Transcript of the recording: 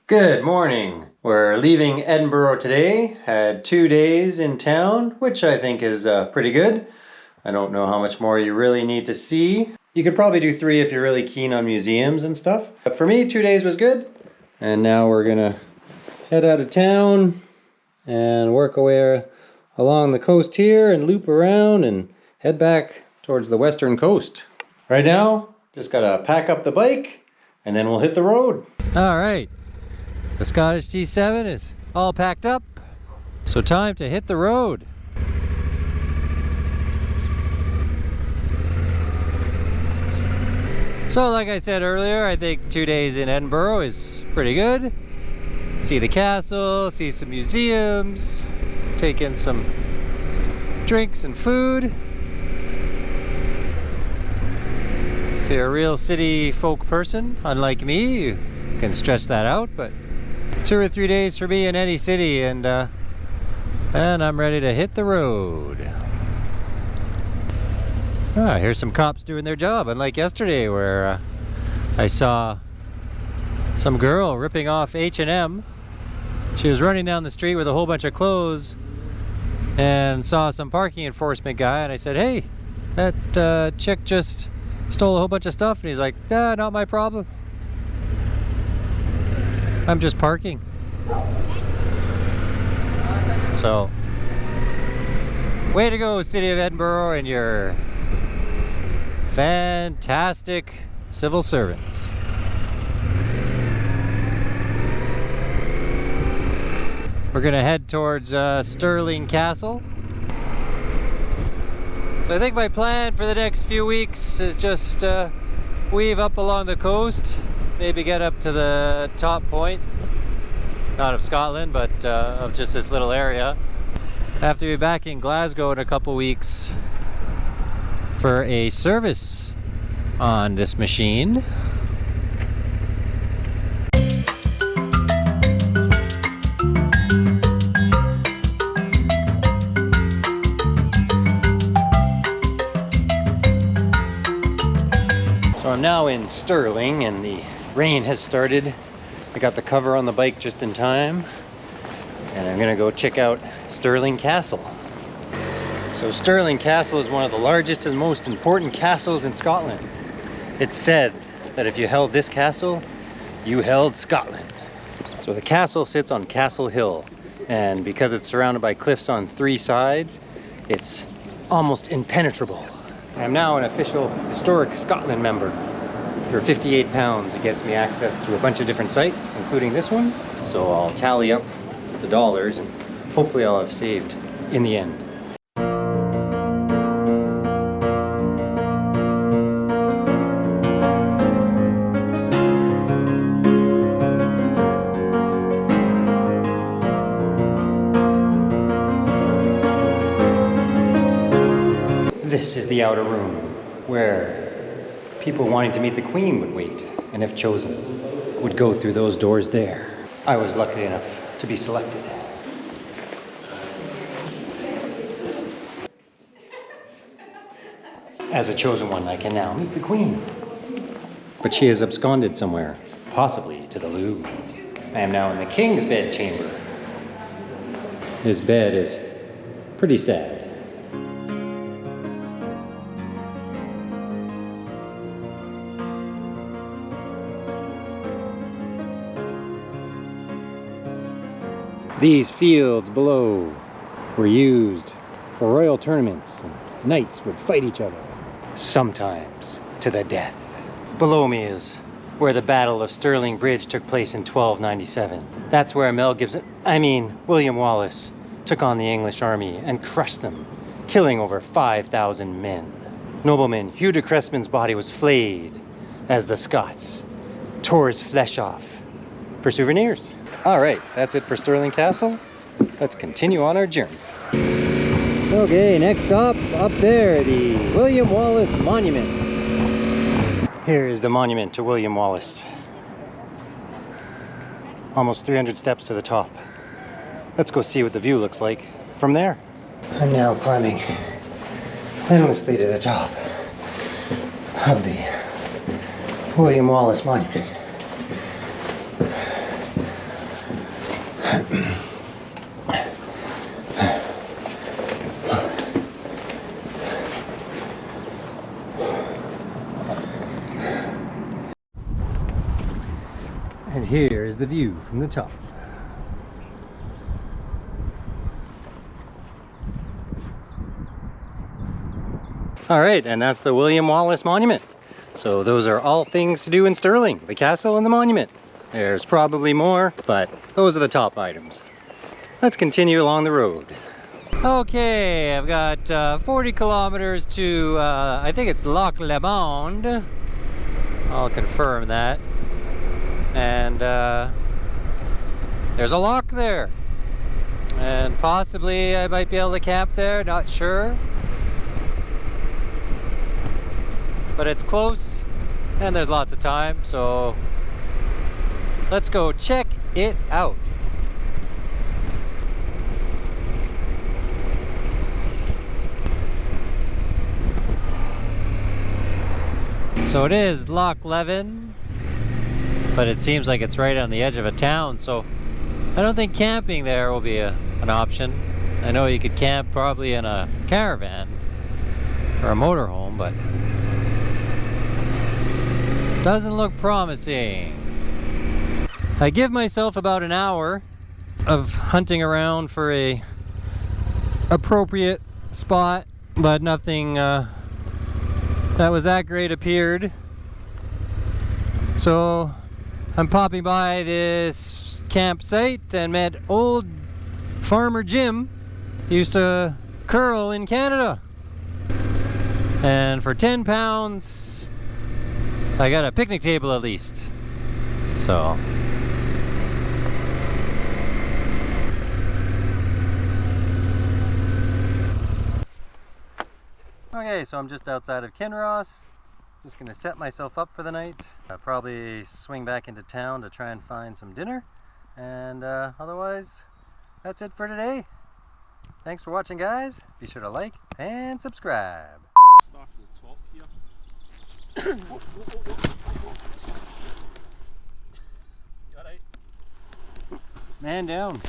Good morning. We're leaving Edinburgh today. Had 2 days in town, which I think is pretty good. I don't know how much more you really need to see. You could probably do 3 if you're really keen on museums and stuff. But for me, 2 days was good. And now we're gonna head out of town and work our way along the coast here and loop around and head back towards the western coast. Right now, just gotta pack up the bike and then we'll hit the road. All right. The Scottish G7 is all packed up, so time to hit the road. So like I said earlier, I think 2 days in Edinburgh is pretty good. See the castle, see some museums, take in some drinks and food. If you're a real city folk person, unlike me, you can stretch that out, but 2 or 3 days for me in any city, and I'm ready to hit the road. Here's some cops doing their job, unlike yesterday where I saw some girl ripping off H&M. She was running down the street with a whole bunch of clothes and saw some parking enforcement guy, and I said, "Hey, that chick just stole a whole bunch of stuff," and he's like, "Not my problem. I'm just parking." So, way to go, City of Edinburgh, and your fantastic civil servants. We're gonna head towards Stirling Castle. So I think my plan for the next few weeks is just weave up along the coast. Maybe get up to the top point, not of Scotland, but of just this little area. I have to be back in Glasgow in a couple weeks for a service on this machine. So I'm now in Stirling and the rain has started. I got the cover on the bike just in time, and I'm gonna go check out Stirling Castle. So Stirling Castle is one of the largest and most important castles in Scotland. It's said that if you held this castle, you held Scotland. So the castle sits on Castle Hill, and because it's surrounded by cliffs on 3 sides, it's almost impenetrable. I'm now an official Historic Scotland member. For £58, it gets me access to a bunch of different sites, including this one. So I'll tally up the dollars and hopefully I'll have saved in the end. This is the outer room where people wanting to meet the Queen would wait, and if chosen, would go through those doors there. I was lucky enough to be selected. As a chosen one, I can now meet the Queen. But she has absconded somewhere, possibly to the Louvre. I am now in the King's bedchamber. His bed is pretty sad. These fields below were used for royal tournaments, and knights would fight each other, sometimes to the death. Below me is where the Battle of Stirling Bridge took place in 1297. That's where William Wallace took on the English army and crushed them, killing over 5,000 men. Nobleman Hugh de Cresman's body was flayed as the Scots tore his flesh off for souvenirs. All right, that's it for Stirling Castle. Let's continue on our journey. Okay, next stop, up there, the William Wallace Monument. Here is the monument to William Wallace. Almost 300 steps to the top. Let's go see what the view looks like from there. I'm now climbing endlessly to the top of the William Wallace Monument. here is the view from the top. Alright, and that's the William Wallace Monument. So those are all things to do in Stirling, the castle and the monument. There's probably more, but those are the top items. Let's continue along the road. Okay, I've got 40 kilometers to, I think it's Loch Leven. I'll confirm that. And there's a loch there. And possibly I might be able to camp there, not sure. But it's close and there's lots of time, so let's go check it out. So it is Loch Leven, but it seems like it's right on the edge of a town, so I don't think camping there will be an option. I know you could camp probably in a caravan or a motorhome, but doesn't look promising. I give myself about an hour of hunting around for a appropriate spot, but nothing that was that great appeared. So I'm popping by this campsite and met old Farmer Jim. He used to curl in Canada. And for 10 pounds, I got a picnic table at least. So okay, so I'm just outside of Kinross. Just gonna set myself up for the night. I'll probably swing back into town to try and find some dinner. And otherwise, that's it for today. Thanks for watching, guys. Be sure to like and subscribe. Start to the top here. Man down.